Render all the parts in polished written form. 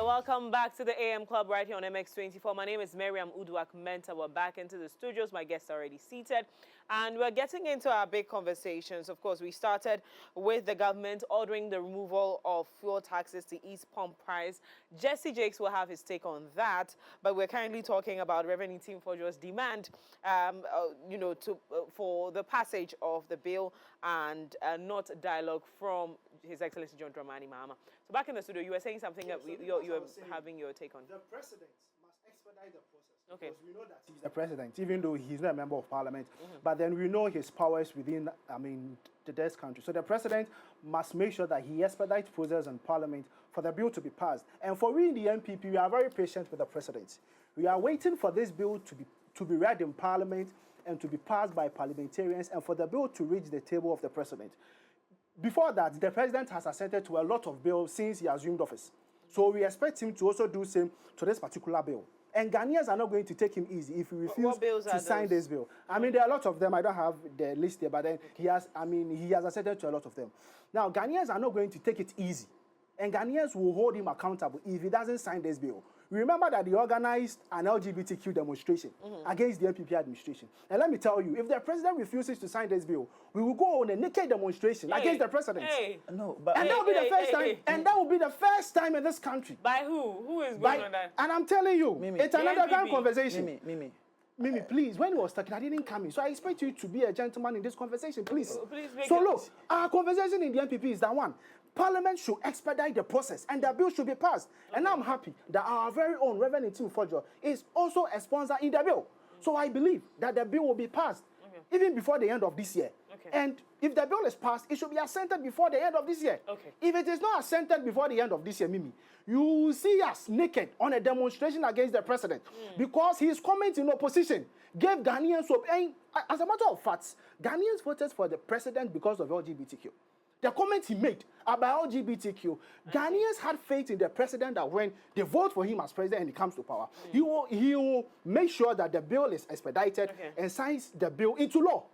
welcome back to the AM Club right here on MX24. My name is Miriam Uduak Menta. We're back into the studios. My guests are already seated. And we're getting into our big conversations. Of course, we started with the government ordering the removal of fuel taxes to ease pump price. Jesse Jakes will have his take on that. But we're currently talking about Revenue Team Fojo's demand, for the passage of the bill and not dialogue from His Excellency John Dramani Mahama. So back in the studio, you were saying something that you were having your take on. The president must expedite the process. Okay. Because we know that he's the president, even though he's not a member of parliament. But then we know his powers within, this country. So the president must make sure that he expedites process in parliament for the bill to be passed. And for we in the MPP, we are very patient with the president. We are waiting for this bill to be read in parliament and to be passed by parliamentarians and for the bill to reach the table of the president. Before that, the president has assented to a lot of bills since he assumed office. So we expect him to also do the same to this particular bill. And Ghanaians are not going to take him easy if he refuses to sign this bill. There are a lot of them. I don't have the list here, but then he has assented to a lot of them. Now, Ghanaians are not going to take it easy. And Ghanaians will hold him accountable if he doesn't sign this bill. Remember that they organized an LGBTQ demonstration against the MPP administration. And let me tell you, if the president refuses to sign this bill, we will go on a naked demonstration against the president. No, but and that will be the first time. And that will be the first time in this country. By who? Who is going on that? And I'm telling you, Mimi. It's another kind of conversation. Mimi, please, when he was talking, I didn't come in. So I expect you to be a gentleman in this conversation, please. Please make so look, our conversation in the MPP is that one. Parliament should expedite the process and the bill should be passed. And I'm happy that our very own Revenue Team Fojo is also a sponsor in the bill. So I believe that the bill will be passed even before the end of this year. And if the bill is passed, it should be assented before the end of this year. If it is not assented before the end of this year, Mimi, you will see us naked on a demonstration against the president because his comment in opposition gave Ghanaians hope. And as a matter of fact, Ghanaians voted for the president because of LGBTQ. The comment he made about LGBTQ, Ghanaians had faith in the president that when they vote for him as president and he comes to power, he will make sure that the bill is expedited and signs the bill into law.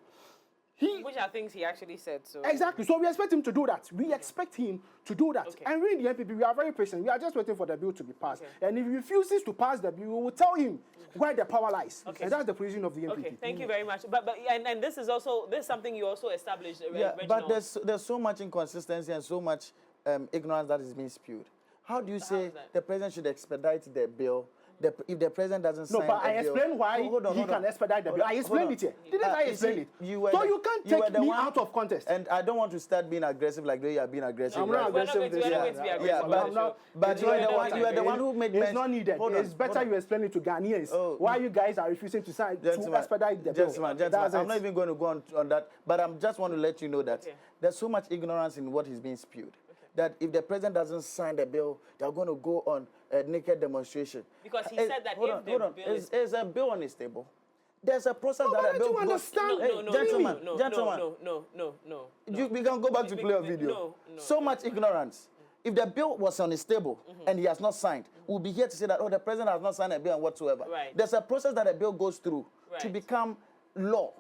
Which are things he actually said. So exactly. So we expect him to do that. We expect him to do that. And we in the MPP, we are very patient. We are just waiting for the bill to be passed. And if he refuses to pass the bill, we will tell him where the power lies. And that's the position of the MPP. Thank you very much. But this is something you also established. But there's so much inconsistency and so much ignorance that is being spewed. How do you say the president should expedite the bill? If the president doesn't sign the bill... No, but I explained why he can expedite the bill. I explained it here. Didn't I explain it? So you can't take me out of context. And I don't want to start being aggressive like the way you are being aggressive. I'm not aggressive. But you are the one who made mention... It's not needed. It's better you explain it to Ghanaians why you guys are refusing to sign to expedite the bill. Gentlemen, I'm not even going to go on that, but I just want to let you know that there's so much ignorance in what is being spewed. That if the president doesn't sign the bill, they're going to go on a naked demonstration. Because he said that if the bill is a bill on his table. There's a process that a bill goes... Gentlemen. No. We can go back to play a video. So much ignorance. If the bill was on his table and he has not signed, we'll be here to say that, the president has not signed a bill and whatsoever. There's a process that a bill goes through to become law.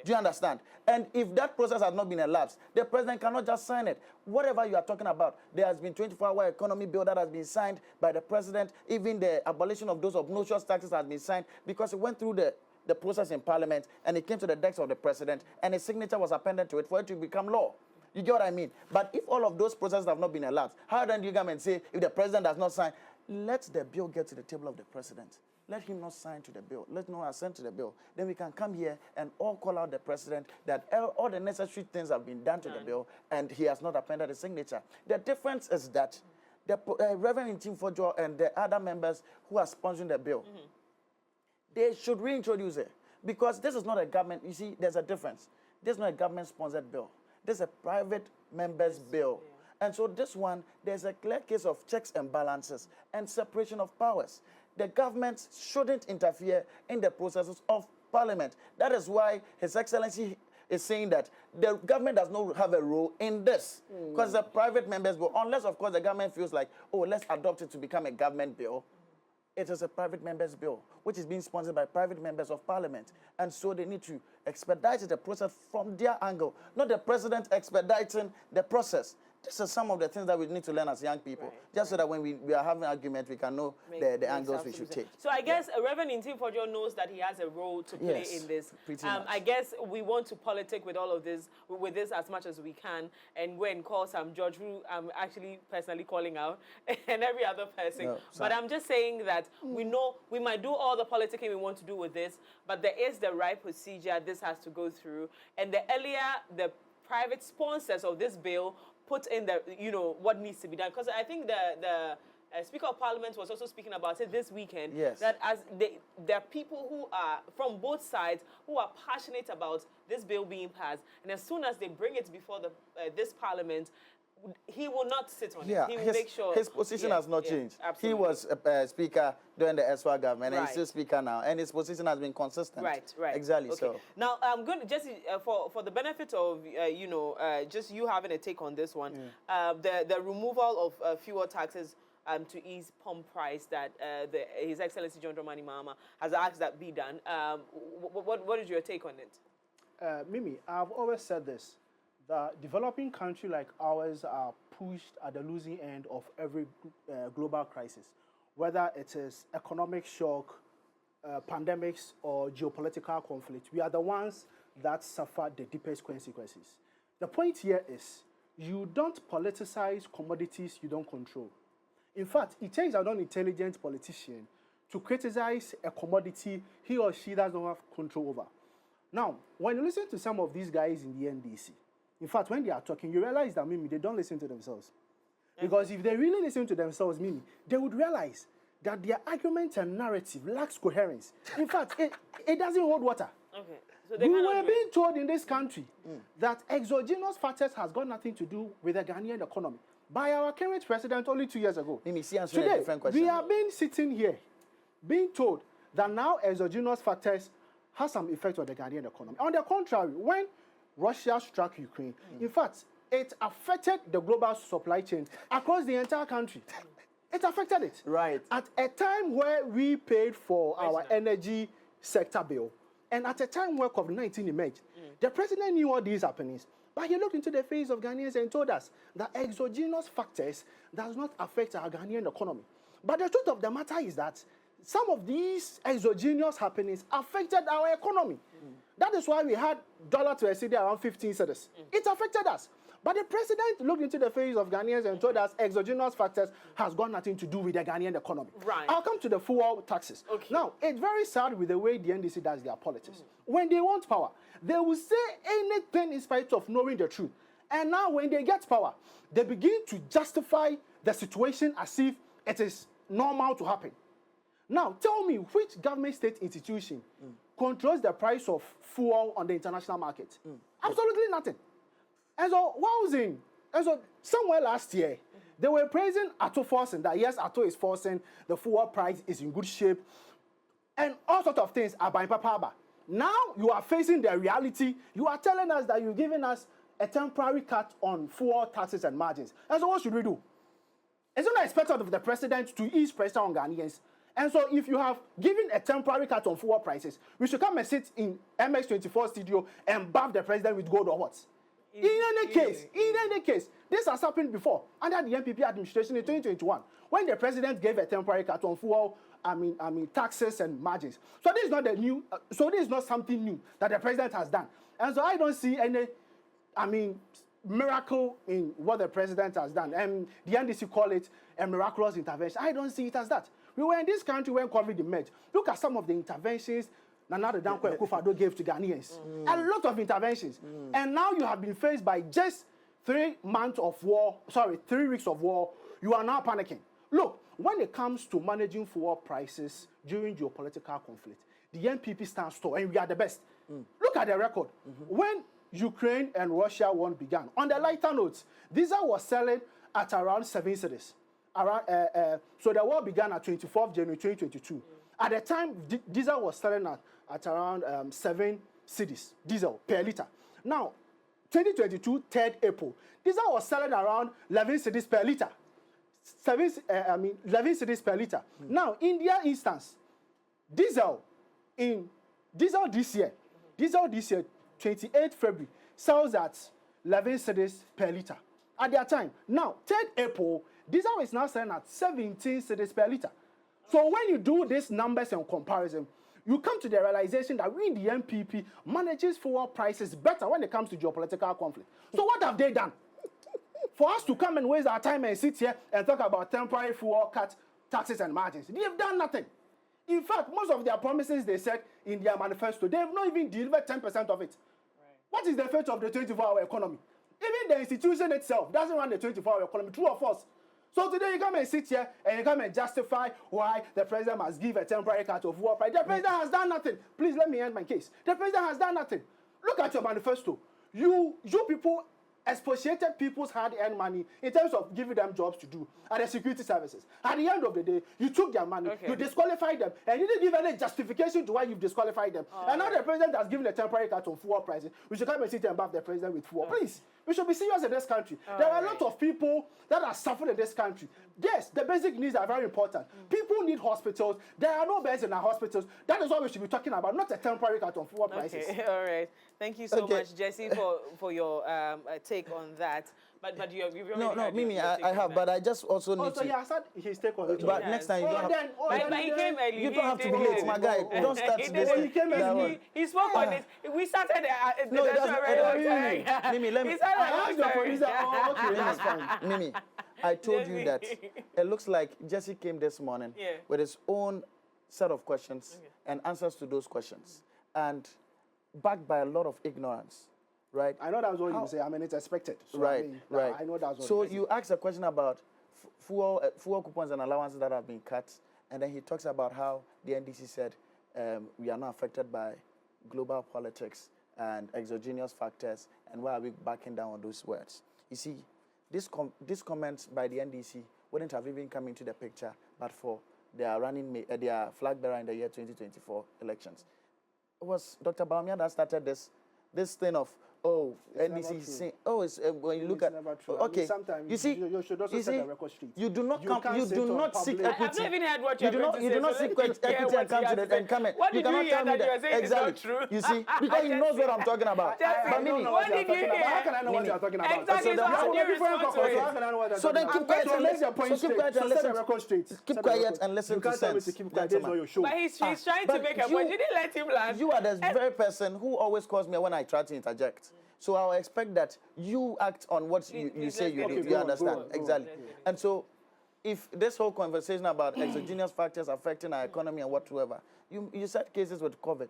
Do you understand? And if that process has not been elapsed, the president cannot just sign it. Whatever you are talking about, there has been 24-hour economy bill that has been signed by the president. Even the abolition of those obnoxious taxes has been signed because it went through the process in parliament and it came to the desk of the president and his signature was appended to it for it to become law. You get what I mean? But if all of those processes have not been elapsed, how then do you come and say if the president does not sign, let the bill get to the table of the president. Let him not sign to the bill. Let no assent to the bill. Then we can come here and all call out the president that all the necessary things have been done to the bill and he has not appended a signature. The difference is that the Reverend Team Fojo and the other members who are sponsoring the bill, they should reintroduce it because this is not a government. You see, there's a difference. This is not a government-sponsored bill. This is a private member's bill. And so this one, there's a clear case of checks and balances and separation of powers. The government shouldn't interfere in the processes of parliament. That is why His Excellency is saying that the government does not have a role in this because the private members bill, unless, of course, the government feels like, let's adopt it to become a government bill. It is a private members bill, which is being sponsored by private members of parliament. And so they need to expedite the process from their angle, not the president expediting the process. These are some of the things that we need to learn as young people, just so that when we are having argument, we can know the angles we should take. So I guess Reverend Intimfojo knows that he has a role to play in this. Pretty much. I guess we want to politic with all of this, with this as much as we can, and go and call some judge who I'm actually personally calling out, and every other person. No, but I'm just saying that we know we might do all the politicking we want to do with this, but there is the right procedure this has to go through, and the earlier the private sponsors of this bill put in the, what needs to be done. Because I think the Speaker of Parliament was also speaking about it this weekend, that as there are people who are, from both sides, who are passionate about this bill being passed. And as soon as they bring it before this Parliament, he will not sit on it. He will make sure. His position has not changed. Absolutely. He was Speaker during the SWA government, and he's still Speaker now, and his position has been consistent. Right. Exactly. Okay. So now I'm going to just for the benefit of just you having a take on this one, the removal of fuel taxes to ease pump price that His Excellency John Dramani Mahama has asked that be done. What is your take on it? Mimi, I've always said this. The developing country like ours are pushed at the losing end of every global crisis, whether it is economic shock, pandemics, or geopolitical conflict. We are the ones that suffer the deepest consequences. The point here is you don't politicize commodities you don't control. In fact, it takes an unintelligent politician to criticize a commodity he or she does not have control over. Now, when you listen to some of these guys in the NDC, in fact, when they are talking, you realize that, Mimi, they don't listen to themselves. Because if they really listen to themselves, Mimi, they would realize that their argument and narrative lacks coherence. In fact, it doesn't hold water. Okay. So we were being told in this country that exogenous factors has got nothing to do with the Ghanaian economy by our current president only 2 years ago. Mimi, see, answer today, a different question. We are being sitting here, being told that now exogenous factors has some effect on the Ghanaian economy. On the contrary, when Russia struck Ukraine, in fact, it affected the global supply chain across the entire country. It affected it. Right. At a time where we paid for our energy sector bill, and at a time where COVID-19 emerged, the president knew all these happenings, but he looked into the face of Ghanaians and told us that exogenous factors does not affect our Ghanaian economy. But the truth of the matter is that some of these exogenous happenings affected our economy. That is why we had dollar to a cedi around 15 cedis. It affected us. But the president looked into the face of Ghanaians and told us exogenous factors has got nothing to do with the Ghanaian economy. Right. I'll come to the fuel taxes. Okay. Now, it's very sad with the way the NDC does their politics. When they want power, they will say anything in spite of knowing the truth. And now when they get power, they begin to justify the situation as if it is normal to happen. Now, tell me, which government state institution controls the price of fuel on the international market? Absolutely nothing. And so, somewhere last year, they were praising Atto forcing that, yes, Atto is forcing, the fuel price is in good shape, and all sorts of things are by Papa. Now you are facing the reality. You are telling us that you're giving us a temporary cut on fuel taxes and margins. And so what should we do? It's not expected of the president to ease pressure on Ghanaians. And so if you have given a temporary cut on fuel prices, we should come and sit in MX24 studio and buff the president with gold or what? In any case, this has happened before under the NPP administration in 2021 when the president gave a temporary cut on fuel, taxes and margins. So this is not this is not something new that the president has done. And so I don't see any, miracle in what the president has done. And the NDC call it a miraculous intervention. I don't see it as that. We were in this country when COVID emerged. Look at some of the interventions Nana Dankwa Akufo-Addo gave to Ghanaians. A lot of interventions. And now you have been faced by just 3 weeks of war. You are now panicking. Look, when it comes to managing fuel prices during geopolitical conflict, the NPP stands tall, and we are the best. Look at the record. When Ukraine and Russia war began, on the lighter notes, diesel was selling at around 7 cedis. So the war began at 24th January 2022. At the time, diesel was selling at around 7 cedis, diesel per liter. Now, 2022, 3rd April, diesel was selling around 11 cedis per liter. 11 cedis per liter. Now, in their instance, diesel this year, 28th February, sells at 11 cedis per liter. at their time. Now, 3rd April, diesel is now selling at 17 cedis per litre. So when you do these numbers and comparison, you come to the realization that we, the MPP, manages fuel prices better when it comes to geopolitical conflict. So what have they done? For us to come and waste our time and sit here and talk about temporary fuel cut, taxes and margins, they have done nothing. In fact, most of their promises they said in their manifesto, they have not even delivered 10% of it. Right. What is the fate of the 24-hour economy? Even the institution itself doesn't run the 24-hour economy, true or false? So today you come and sit here and you come and justify why the president must give a temporary cut of fuel price. The president has done nothing. Please let me end my case. The president has done nothing. Look at your manifesto. You people exploited people's hard-earned money in terms of giving them jobs to do at the security services. At the end of the day, you took their money, you disqualified them, and you didn't give any justification to why you've disqualified them. And now the president has given a temporary cut on fuel prices. We should come and sit and back the president with fuel. Please, we should be serious in this country. There are a lot of people that are suffering in this country. Yes, the basic needs are very important. People need hospitals. There are no beds in our hospitals. That is what we should be talking about, not a temporary cut on fuel prices. All right. Thank you so much, Jesse, for your take on that. But you've already Mimi, I have, but I just also need to. Yeah, I said his take on it. But next time you don't have. But he came early. You don't have to be late, my guy. Don't start this. He came early. He spoke on this. We started. No, it doesn't. Mimi, let me. I asked the producer. Oh, okay, that's fine. Mimi, I told you that it looks like Jesse came this morning with his own set of questions and answers to those questions, and backed by a lot of ignorance. Right. I know that's what you say. I mean, it's expected. So right. I know that's what. So you asked a question about fuel coupons and allowances that have been cut, and then he talks about how the NDC said we are not affected by global politics and exogenous factors, and why are we backing down on those words? You see, this comments by the NDC wouldn't have even come into the picture, but for their their flag bearer in the year 2024 elections. It was Dr. Baumia that started this thing of. Oh, NDC saying, it's when you look at okay. I mean, sometimes you see, you should also set the record straight. You do not seek equity. I've not even heard what you're going to say. You do not seek equity and come to the and come. What did you hear that you are saying exactly. is not true? You see, because he knows what I'm talking about. But Mimi, what did you hear? How can I know what you're talking about? Exactly. So then keep quiet and listen. Keep quiet and listen to sense. But he's trying to make a point. You didn't let him land. You are the very person who always calls me when I try to interject. So I'll expect that you act on what you say you do. You understand? Exactly. And so if this whole conversation about exogenous factors affecting our economy and whatsoever, you set cases with COVID.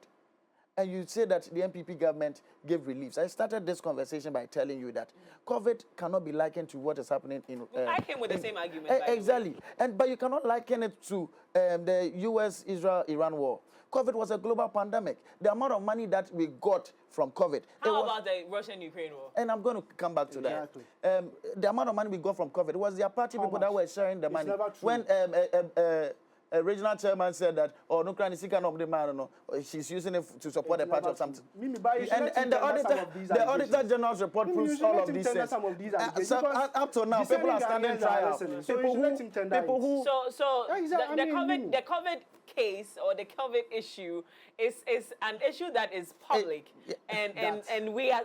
And you say that the MPP government gave reliefs. I started this conversation by telling you that COVID cannot be likened to what is happening in... I came with the same argument. Exactly. But you cannot liken it to the US-Israel-Iran war. COVID was a global pandemic. The amount of money that we got from COVID... How about the Russian-Ukraine war? And I'm going to come back to that. The amount of money we got from COVID, it was their party people that were sharing the money. When a regional chairman said that, no, she's using it to support a party of something. And the Auditor General's report proves all of these things. Up to now, people are standing trial. People who... So the COVID case or the COVID issue is an issue that is public, and we are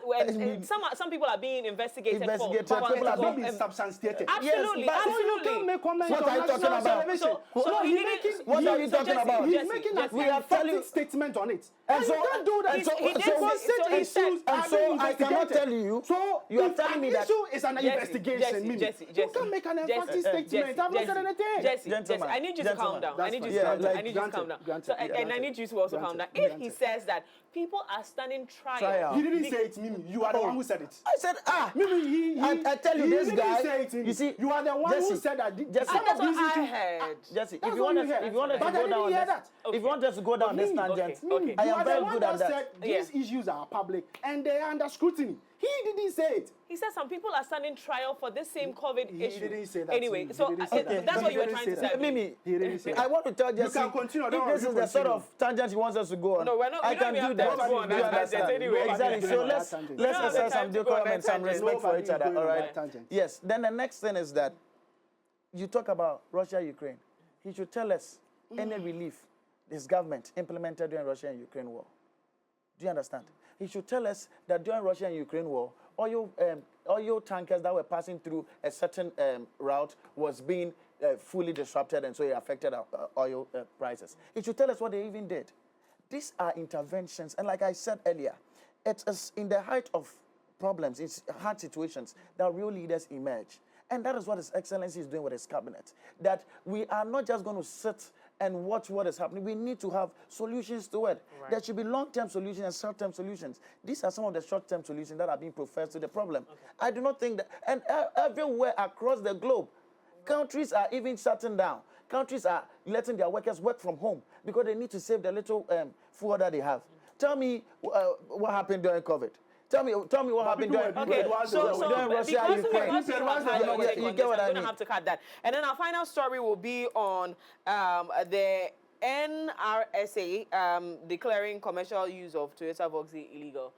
some people are being investigated for people are being substantiated. Absolutely, yes, absolutely. What are you talking about? What are you talking about? He's making a emphatic statement on it. And so you can't do that. And so I cannot tell you. So you are telling me that issue is an investigation. You can't make an emphatic statement. I've not said anything. Jesse, I need you to calm down. I need you to calm down. I need you to calm down. And I need you to also calm down. If he says that people are standing trial. He didn't say it, Mimi. You are the one who said it. I said, Mimi, I tell you, this guy. You see, you are the one who said that. That's what I heard. Jesse, if you want us to go down this tangent, I am very good at that. These issues are public and they are under scrutiny. He didn't say it. He said some people are standing trial for this same COVID issue. He didn't say that. Anyway, so that's what you were trying to say. Mimi, he didn't say that. I want to tell Jesse, you can continue. if this is the sort of tangent he wants us to go on, no, we're not, I can do that. Anyway. Exactly. So let's exercise some decorum and some respect for each other. All right. Yes. Then the next thing is that you talk about Russia, Ukraine. He should tell us any relief this government implemented during Russia and Ukraine war. Do you understand? He should tell us that during Russia and Ukraine war, oil tankers that were passing through a certain route was being fully disrupted, and so it affected our oil prices. It should tell us what they even did. These are interventions, and like I said earlier, it is in the height of problems, in hard situations, that real leaders emerge. And that is what His Excellency is doing with his cabinet. That we are not just going to sit and watch what is happening. We need to have solutions to it. Right. There should be long-term solutions and short-term solutions. These are some of the short-term solutions that are being professed to the problem. Okay. I do not think that, and everywhere across the globe, countries are even shutting down. Countries are letting their workers work from home because they need to save the little food that they have. Tell me what happened during COVID. Tell me what happened during Russia and Ukraine. You get what I mean? I'm going to have to cut that. And then our final story will be on the NRSA declaring commercial use of Toyota Voxy illegal.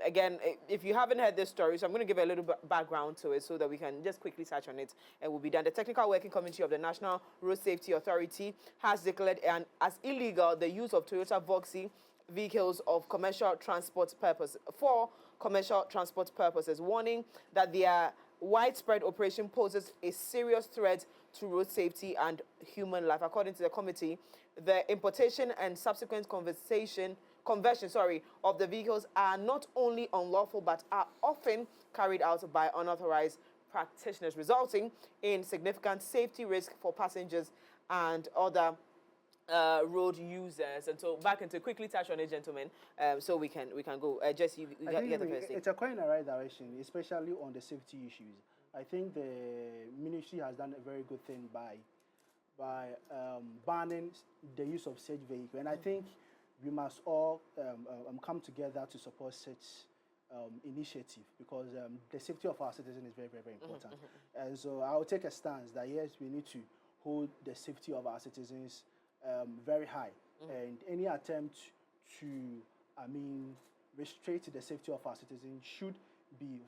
Again, if you haven't heard this story, so I'm going to give a little background to it so that we can just quickly touch on it and we'll be done. The Technical Working Committee of the National Road Safety Authority has declared as illegal the use of Toyota Voxy vehicles of commercial transport purpose for commercial transport purposes, warning that their widespread operation poses a serious threat to road safety and human life. According to the committee, the importation and subsequent conversion of the vehicles are not only unlawful but are often carried out by unauthorized practitioners, resulting in significant safety risk for passengers and other road users. And so back into quickly touch on it, gentlemen, so we can go. Jesse, you get the first thing. It's a quite in the right direction, especially on the safety issues. I think the ministry has done a very good thing by banning the use of such vehicle, and I think we must all come together to support such initiative because the safety of our citizens is very, very, very important. And so I will take a stance that yes, we need to hold the safety of our citizens very high, and any attempt to, restrict the safety of our citizens should be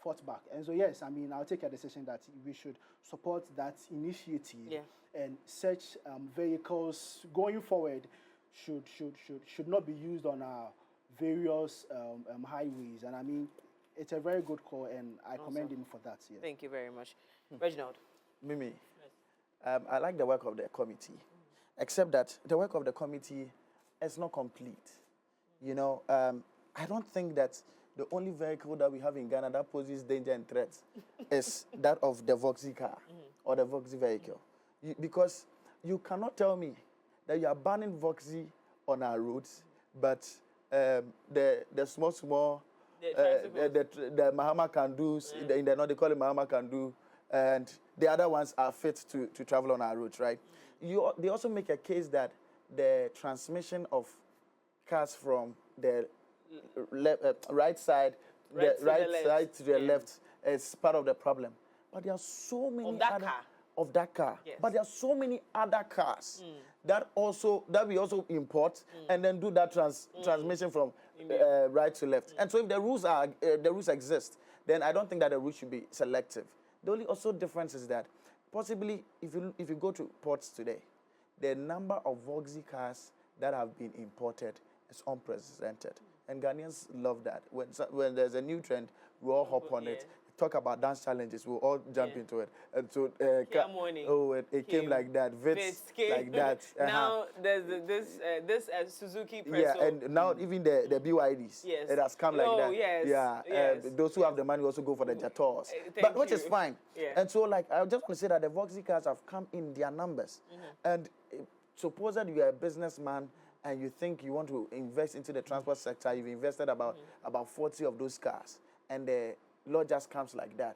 fought back. And so yes, I'll take a decision that we should support that initiative, and such vehicles going forward should not be used on our various highways. And it's a very good call, and I commend him for that. Yes. Thank you very much, Reginald. Mimi, I like the work of the committee. Except that the work of the committee is not complete. You know, I don't think that the only vehicle that we have in Ghana that poses danger and threats is that of the Voxy car or the Voxy vehicle. Because you cannot tell me that you are banning Voxy on our roads, but the small, the Mahama Kandus, in the north they call it Mahama Kandu, and the other ones are fit to travel on our roads, right? They also make a case that the transmission of cars from the right side to the left is part of the problem. But there are so many of that car. Yes. But there are so many other cars that we also import and then do that transmission from right to left. And so if the rules exist, then I don't think that the rules should be selective. The only also difference is that possibly, if you go to ports today, the number of Voxy cars that have been imported is unprecedented. And Ghanaians love that. When there's a new trend, we all hop on it. Talk about dance challenges, we'll all jump into it. And so, it came like that. Vitz like that. Now there's this Suzuki Presso. Yeah, and now even the BYDs. Yes. It has come like that. Yes. Yeah. Yes. Those who have the money also go for the Jators. But which is fine. Yeah. And so, I just want to say that the Voxy cars have come in their numbers. And suppose that you are a businessman and you think you want to invest into the transport sector, you've invested about 40 of those cars, and the law just comes like that,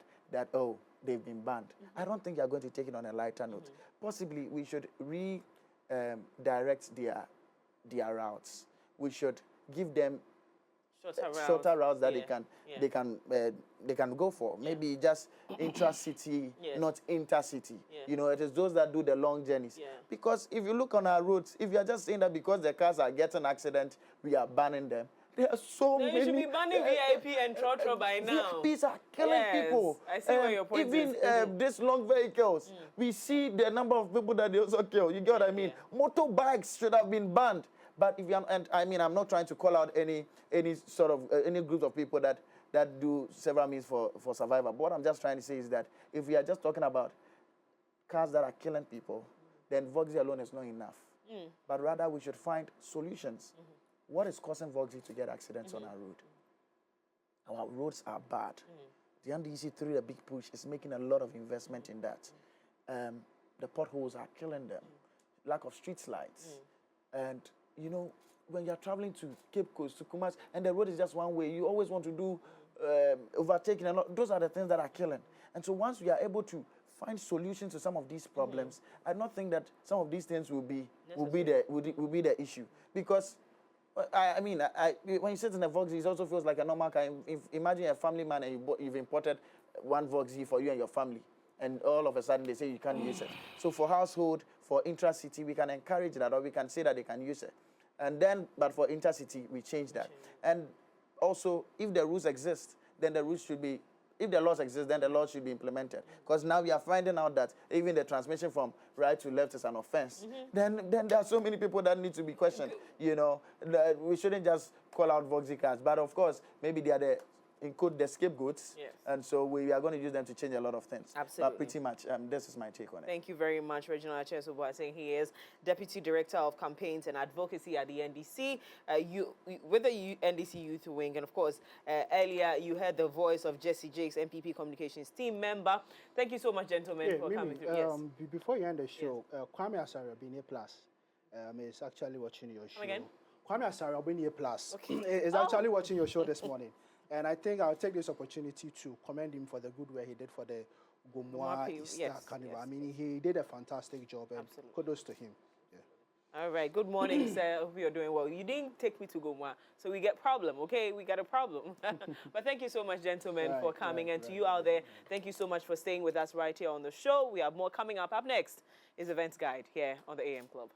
they've been banned. I don't think you're going to take it on a lighter note. Possibly, we should redirect their routes. We should give them shorter routes that they can go for. Maybe just intra-city, not intercity. You know, it is those that do the long journeys. Because if you look on our roads, if you are just saying that because the cars are getting accident, we are banning them. There are so many. You should be banning VIP and Trotro by now. VIPs are killing people. I see where your point is. Even these long vehicles, we see the number of people that they also kill. You get what I mean? Motorbikes should have been banned. But if you I'm not trying to call out any groups of people that that do several means for survival. But what I'm just trying to say is that if we are just talking about cars that are killing people, then Voxy alone is not enough. But rather we should find solutions. What is causing Voxy to get accidents on our road? Our roads are bad. The NDC, through the big push, is making a lot of investment in that. The potholes are killing them. Lack of street lights. And, you know, when you're traveling to Cape Coast, to Kumasi, and the road is just one way, you always want to do overtaking a lot. Those are the things that are killing. And so once we are able to find solutions to some of these problems, I don't think that some of these things will be the issue. Because I mean, when you sit in a Voxy, it also feels like a normal car. Imagine a family man and you've imported one Voxy for you and your family, and all of a sudden they say you can't use it. So for household, for intra-city, we can encourage that, or we can say that they can use it. And then, but for intercity, we change that. And also, if the rules exist, then the rules should be, if the laws exist, then the laws should be implemented. Because now we are finding out that even the transmission from right to left is an offense. Then there are so many people that need to be questioned. You know, we shouldn't just call out Voxy cars. But of course, maybe they are the scapegoats. Yes. And so we are going to use them to change a lot of things. Absolutely. But pretty much, this is my take on it. Thank you very much, Reginald Achesobo, saying he is Deputy Director of Campaigns and Advocacy at the NDC, with the NDC Youth Wing. And of course, earlier you heard the voice of Jesse Jakes, MPP Communications team member. Thank you so much, gentlemen, for coming through. Yes. Before you end the show, Kwame Asare Plus is actually watching your show. Come again? Kwame Asare Plus is actually watching your show this morning. And I think I'll take this opportunity to commend him for the good work he did for the Gomwa Easter Carnival. I mean, he did a fantastic job, and kudos to him. Yeah. All right. Good morning, sir. Hope you're doing well. You didn't take me to Gomwa, so we get problem, okay? We got a problem. But thank you so much, gentlemen, for coming. And to you out there, thank you so much for staying with us right here on the show. We have more coming up. Up next is Events Guide here on the AM Club.